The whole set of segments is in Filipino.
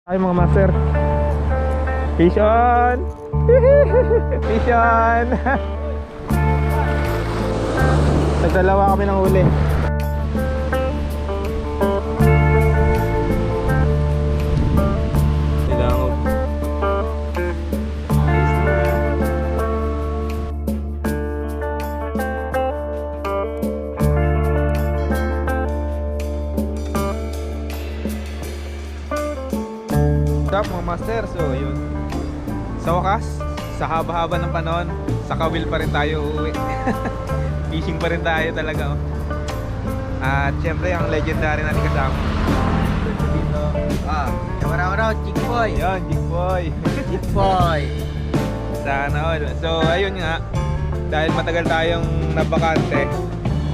Ay mga master, fish on! Fish on! Nagdalawa kami ng huli. Kailangan up mga master. So yun, sa wakas, sa haba-haba ng panahon, sa kawil pa rin tayo uuwi. Fishing pa rin tayo talaga, oh. At syempre ang legendary natin kasama dito. Kamaraw, Chick Boy. Yun, Jig Boy. Chick Boy. Sana all. So ayun nga, dahil matagal tayong nabakante,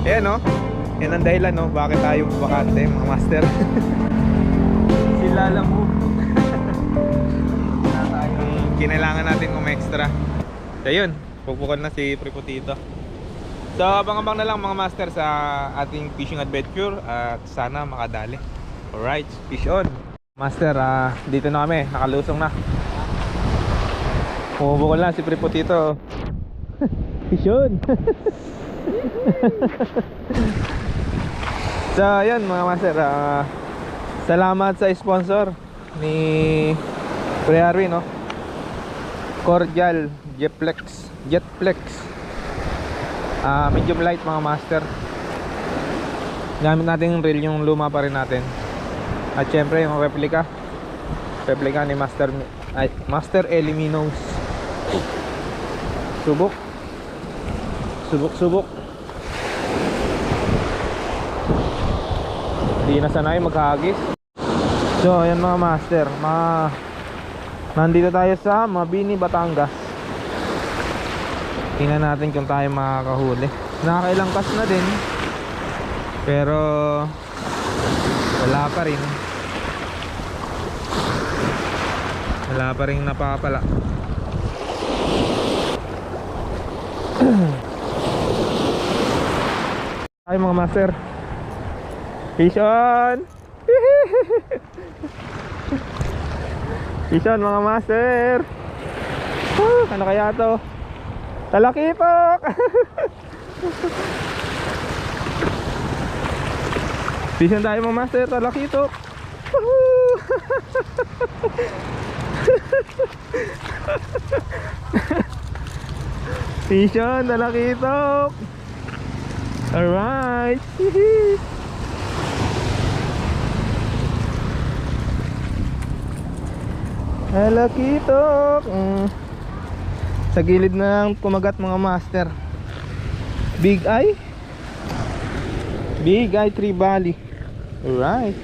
ayan, oh, yan ang dahilan, no, bakit tayo bakante mga master. Sila lang mo. Kinailangan natin extra. So yun, pupukan na si Pripotito. So abang-abang na lang mga master sa ating fishing adventure at sana makadali. Alright, fish on. Master, dito na kami, nakalusong na. Pumubukol na si Pripotito. Fish on. So yun mga master, salamat sa sponsor ni Pre Arwin, no? Cordial Jetflex. Medium light mga master. Gamit natin yung reel, yung luma pa rin natin. At syempre yung replica ni Master Eliminos. Subok. Hindi na sanay maghagis. So ayan mga master, nandito tayo sa Mabini, Batangas. Tingnan natin kung tayo makakahuli. Nakakailang cast na din, pero wala pa rin napapala. Ay mga master, fish on! Fish on mga master. Ano kaya to? Talakipok. Fish on tayo mga master, talakipok. Fish on, talakipok. Alright. Talakitok. Sa gilid na lang kumagat mga master. Big Eye Tree Valley. Alright.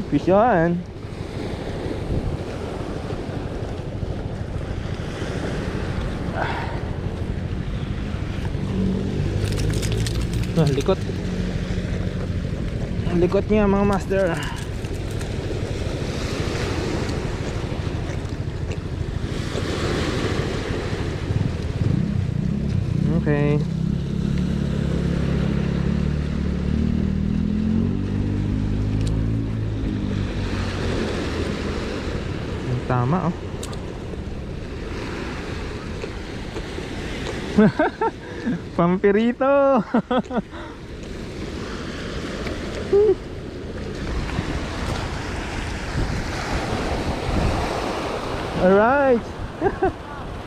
Fish on. Likot. Ang likot niya mga master. Okay. Tama, oh. Pampirito. Alright.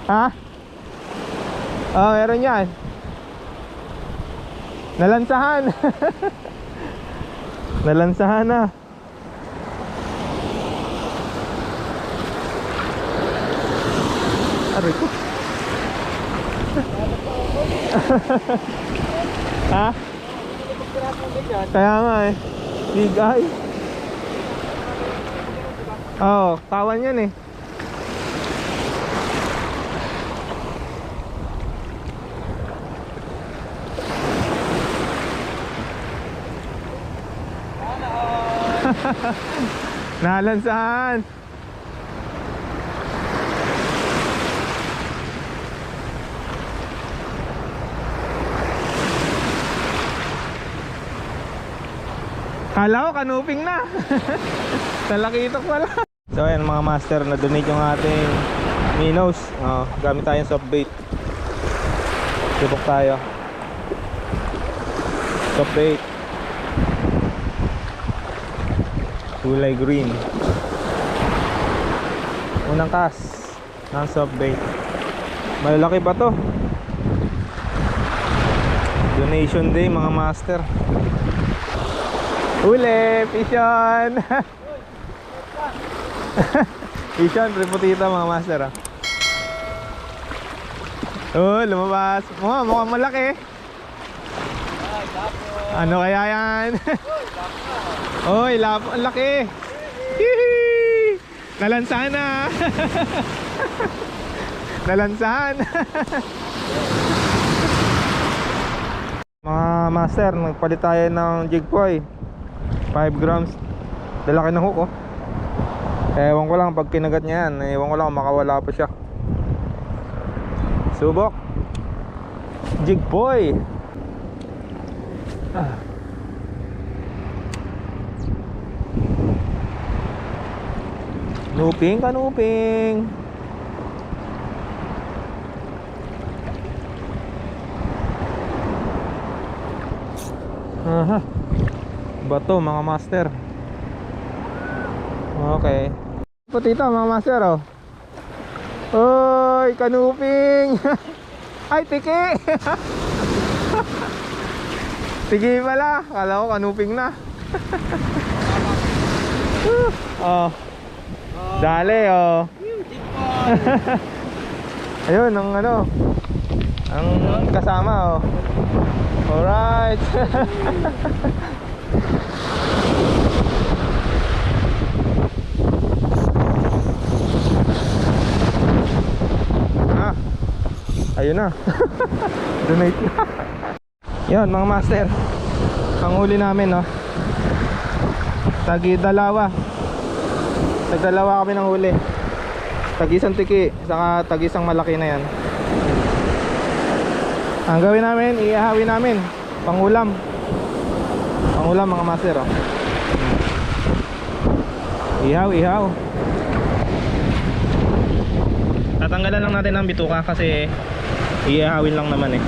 Ha? Oh, meron yan. Nalansahan. Nalansahan na. Aray ko. Ha? Kaya nga eh. Big Eye. Oh, tawan yan eh. Nalansahan. Kala ko kanuping na. Nalakitok pala. So ayan mga master, na-donate yung ating minnows. Gamit tayong soft bait. Subok tayo. Soft bait. Kulay green. Unang cast ng soft bait. Malalaki pa to. Donation day mga master. Huli! Pisyon! Pisyon, prepotita mga master ah. Oh, lumabas. Mukhang malaki. Ano kaya yan? Oy, lapo, ang laki. Hihi! Nalansahan na. Nalansahan. Mga master, nagpalit tayo ng jigpoy 5 grams. Dalaki ng hook oh. Ewan ko lang pag kinagat niya yan. Ewan ko lang kung makawala pa siya. Subok jigpoy. Kanuping, kanuping. Aha. Bato mga master. Okay. Putita mga master oh. Oy, kanuping. Ay, tiki. Tiki pala. Kala ko kanuping na. Oh. Dali oh. Ayun ang ano. Ang kasama oh. Alright. Ayun na. Donate na. Yan mga master, ang huli namin no, tagi-dalawa. Nagdalawa kami ng huli. Tag-isang tiki, saka tag-isang malaki na yan. Ang gawin namin, iahawin namin pangulam. Pangulam mga master oh. Ihaw, ihaw. Tatanggalan lang natin ang bituka kasi iahawin lang naman eh.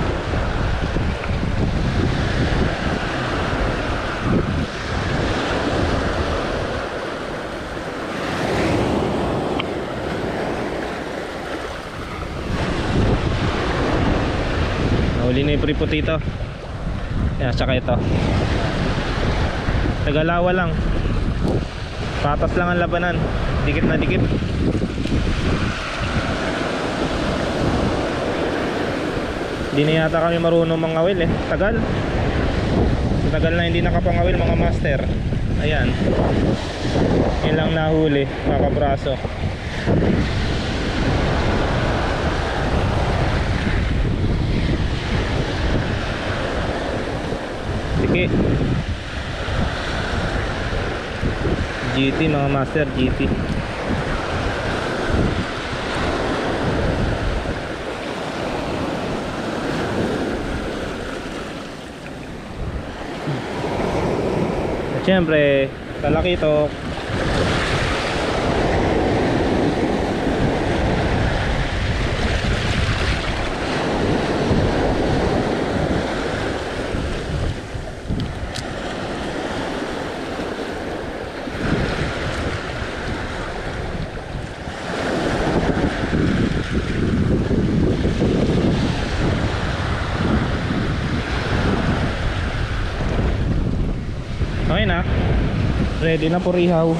Nahuli na yung pripotito. Yan, tsaka ito. Tagalawa lang. Patas lang ang labanan. Dikit na dikit. Hindi na yata kami marunong mangawil eh. Tagal. Tagal na hindi nakapangawil mga master. Ayan. Yan lang nahuli mga kabraso. Tiki. GT mga master, GT. Siyempre, talakitok. Okay na. Ready na for ihaw.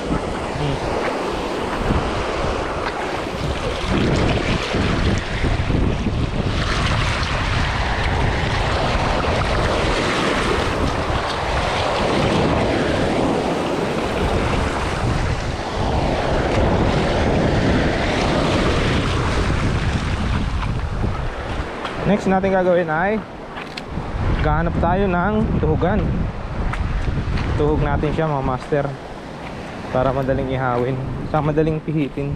Next natin gagawin ay gahanap tayo ng tuhugan. Tuhog natin siya mga master para madaling ihawin, saka madaling pihitin.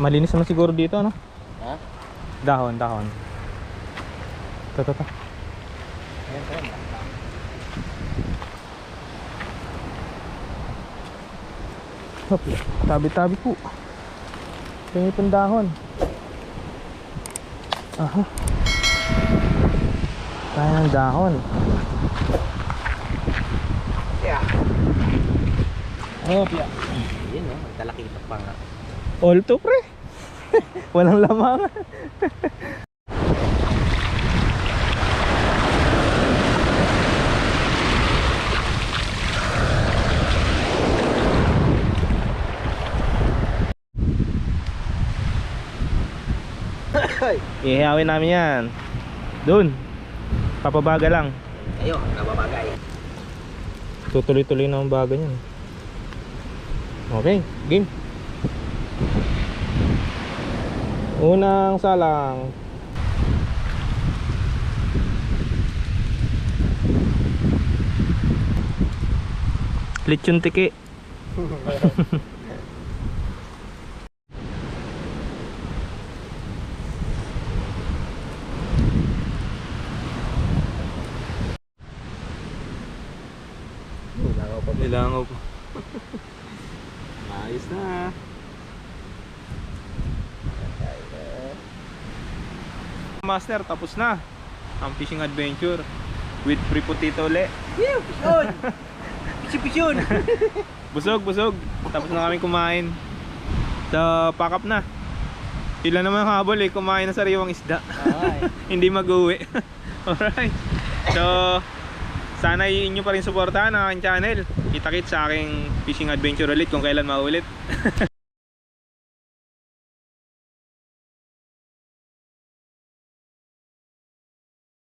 Malinis naman siguro dito no? Ha? Dahon. Ito. Ayan, ayan. Hop, tabi-tabi po. Tingin pang dahon. Aha. Kaya ng dahon. Yeah. Oh, pia. Yun o, talakita pa nga. All to pre. Walang lamangan. Ihihawin namin yan. Doon. Papabaga lang. Ayun, nababagay. Tutuloy-tuloy na ang baga niyan. Okay, game. Unang salang. Lechon tiki. Nilangaw po. Ayos na. Master, tapos na ang fishing adventure with Pripotito uli. Yeah, pisyon! Pisyon! Busog. Tapos na kami kumain. So, pack up na. Sila naman habol kumain na sariwang isda. Hindi mag-uwi. Alright. So, sana inyo pa rin suportahan ang aking channel. Kita-kits sa aking fishing adventure ulit kung kailan maulit.